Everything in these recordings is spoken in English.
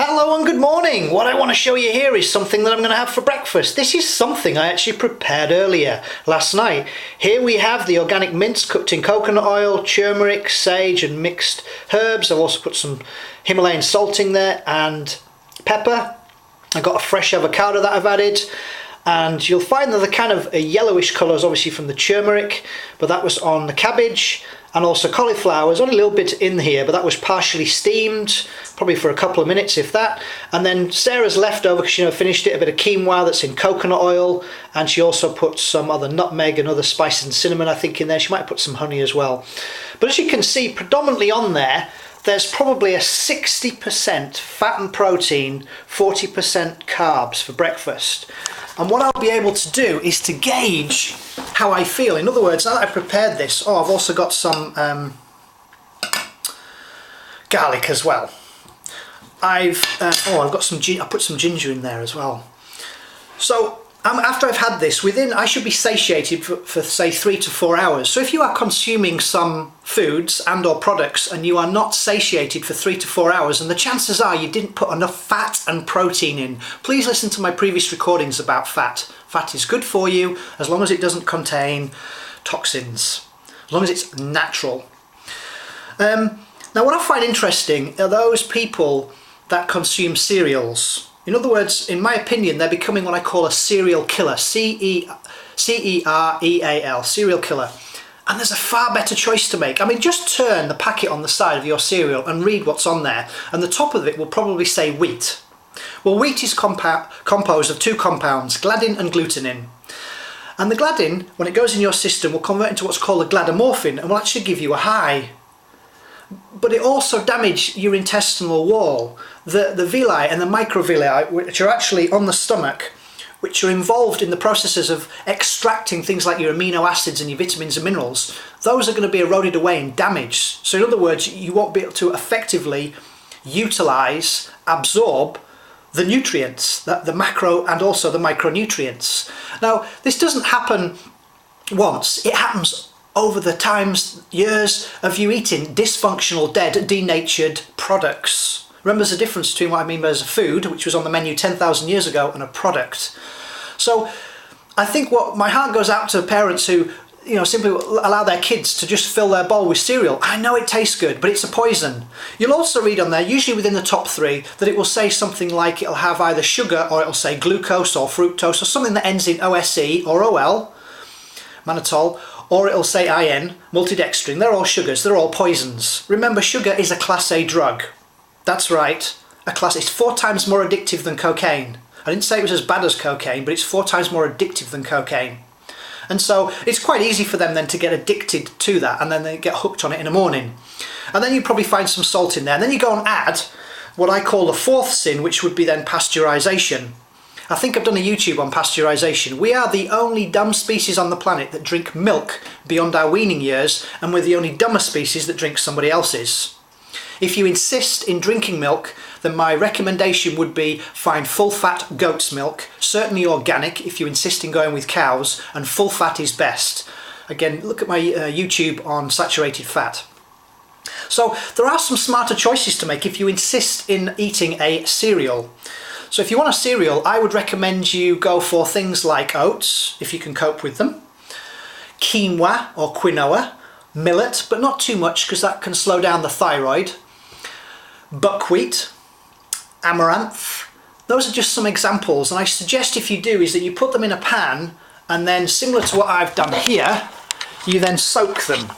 Hello and good morning. What I want to show you here is something that I'm going to have for breakfast. This is something I actually prepared earlier last night. Here we have the organic mince cooked in coconut oil, turmeric, sage and mixed herbs. I've also put some Himalayan salt in there and pepper. I've got a fresh avocado that I've added. And you'll find that the kind of a yellowish colours obviously from the turmeric, but that was on the cabbage. And also cauliflower, there's only a little bit in here, but that was partially steamed, probably for a couple of minutes if that. And then Sarah's leftover, because she finished it, a bit of quinoa that's in coconut oil, and she also put some other nutmeg and other spices and cinnamon I think in there. She might put some honey as well. But as you can see, predominantly on there, there's probably a 60% fat and protein, 40% carbs for breakfast. And what I'll be able to do is to gauge how I feel. In other words, now that I've prepared this, I've also got some garlic as well. I've got some. I put some ginger in there as well. So after I've had this, I should be satiated for say 3 to 4 hours. So if you are consuming some foods and or products and you are not satiated for 3 to 4 hours, and the chances are you didn't put enough fat and protein in, please listen to my previous recordings about fat. Fat is good for you as long as it doesn't contain toxins, as long as it's natural. Now what I find interesting are those people that consume cereals. In other words, in my opinion, they're becoming what I call a cereal killer. C-E-R-E-A-L, cereal killer. And there's a far better choice to make. I mean, just turn the packet on the side of your cereal and read what's on there. And the top of it will probably say wheat. Well, wheat is composed of two compounds, gliadin and glutenin. And the gliadin, when it goes in your system, will convert into what's called a gliadomorphin and will actually give you a high. But it also damages your intestinal wall. The villi and the microvilli, which are actually on the stomach, which are involved in the processes of extracting things like your amino acids and your vitamins and minerals, those are going to be eroded away and damaged. So in other words, you won't be able to effectively utilise, absorb the nutrients, the macro and also the micronutrients. Now, this doesn't happen once, it happens over the years of you eating dysfunctional, dead, denatured products. Remember, there's a difference between what I mean by as a food, which was on the menu 10,000 years ago, and a product. So I think what my heart goes out to parents who simply allow their kids to just fill their bowl with cereal. I know it tastes good, but it's a poison. You'll also read on there, usually within the top 3, that it will say something like it'll have either sugar or it'll say glucose or fructose or something that ends in OSE or OL, mannitol, or it'll say IN, multidextrin. They're all sugars, they're all poisons. Remember, sugar is a class A drug. That's right, it's 4 times more addictive than cocaine. I didn't say it was as bad as cocaine, but it's 4 times more addictive than cocaine. And so it's quite easy for them then to get addicted to that, and then they get hooked on it in the morning. And then you probably find some salt in there, and then you go and add what I call the 4th sin, which would be then pasteurisation. I think I've done a YouTube on pasteurisation. We are the only dumb species on the planet that drink milk beyond our weaning years, and we're the only dumber species that drink somebody else's. If you insist in drinking milk, then my recommendation would be find full fat goat's milk, certainly organic if you insist in going with cows, and full fat is best. Again, look at my YouTube on saturated fat. So there are some smarter choices to make if you insist in eating a cereal. So if you want a cereal, I would recommend you go for things like oats, if you can cope with them, quinoa or quinoa, millet, but not too much because that can slow down the thyroid, buckwheat, amaranth. Those are just some examples, and I suggest if you do is that you put them in a pan and then, similar to what I've done here, you then soak them.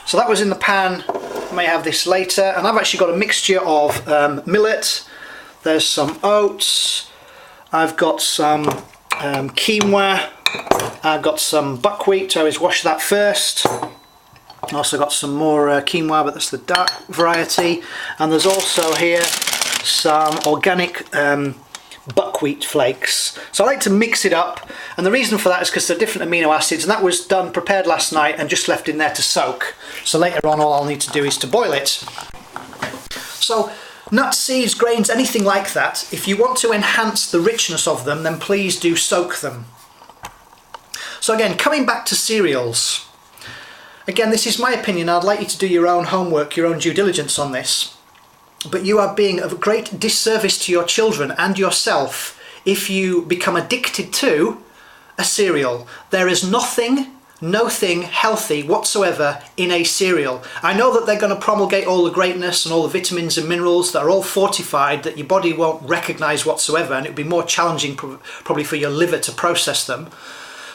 So that was in the pan. I may have this later, and I've actually got a mixture of millet. There's some oats, I've got some quinoa, I've got some buckwheat, so I always wash that first. I've also got some more quinoa, but that's the dark variety. And there's also here some organic buckwheat flakes. So I like to mix it up, and the reason for that is because they're different amino acids, and that was prepared last night and just left in there to soak. So later on all I'll need to do is to boil it. So nuts, seeds, grains, anything like that, if you want to enhance the richness of them, then please do soak them. So again, coming back to cereals, again, this is my opinion. I'd like you to do your own homework, your own due diligence on this. but you are being of great disservice to your children and yourself if you become addicted to a cereal. There is no thing healthy whatsoever in a cereal. I know that they're going to promulgate all the greatness and all the vitamins and minerals that are all fortified that your body won't recognise whatsoever, and it'll be more challenging probably for your liver to process them.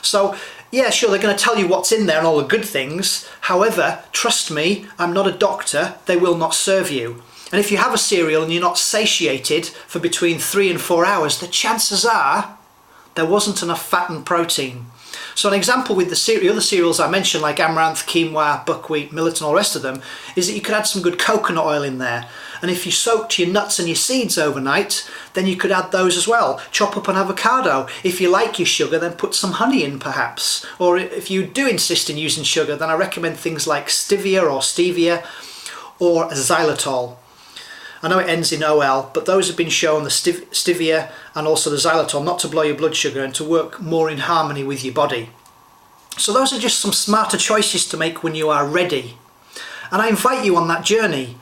So yeah, sure, they're going to tell you what's in there and all the good things. However, trust me, I'm not a doctor, they will not serve you. And if you have a cereal and you're not satiated for between 3 and 4 hours, the chances are there wasn't enough fat and protein. So an example with the other cereals I mentioned, like amaranth, quinoa, buckwheat, millet and all the rest of them, is that you could add some good coconut oil in there. And if you soaked your nuts and your seeds overnight, then you could add those as well. Chop up an avocado. If you like your sugar, then put some honey in perhaps. Or if you do insist in using sugar, then I recommend things like stevia or xylitol. I know it ends in OL, but those have been shown, the stevia and also the xylitol, not to blow your blood sugar and to work more in harmony with your body. So those are just some smarter choices to make when you are ready. And I invite you on that journey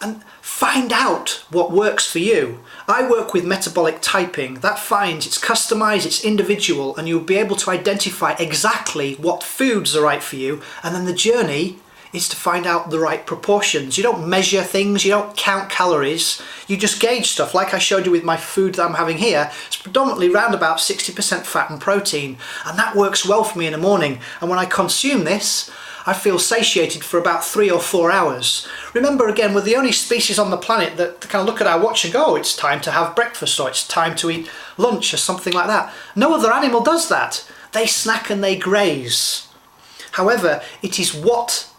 and find out what works for you. I work with metabolic typing. That finds it's customized, it's individual, and you'll be able to identify exactly what foods are right for you, and then the journey is to find out the right proportions. You don't measure things, you don't count calories, you just gauge stuff. Like I showed you with my food that I'm having here, it's predominantly around about 60% fat and protein, and that works well for me in the morning. And when I consume this, I feel satiated for about 3 or 4 hours. Remember again, we're the only species on the planet that kind of look at our watch and go, oh, it's time to have breakfast, or it's time to eat lunch, or something like that. No other animal does that. They snack and they graze. However, it is what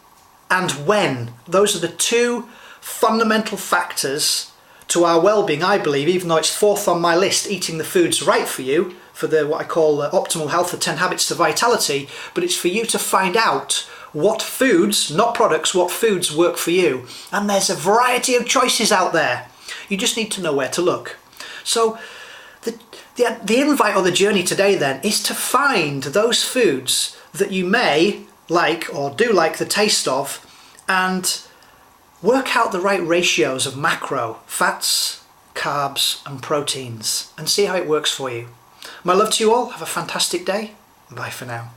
and when. Those are the two fundamental factors to our well-being, I believe, even though it's 4th on my list, eating the foods right for you, for the what I call optimal health, the 10 habits to vitality, but it's for you to find out what foods, not products, what foods work for you. And there's a variety of choices out there. You just need to know where to look. So the invite or the journey today then is to find those foods that you may like or do like the taste of, and work out the right ratios of macro, fats, carbs and proteins, and see how it works for you. My love to you all, have a fantastic day, bye for now.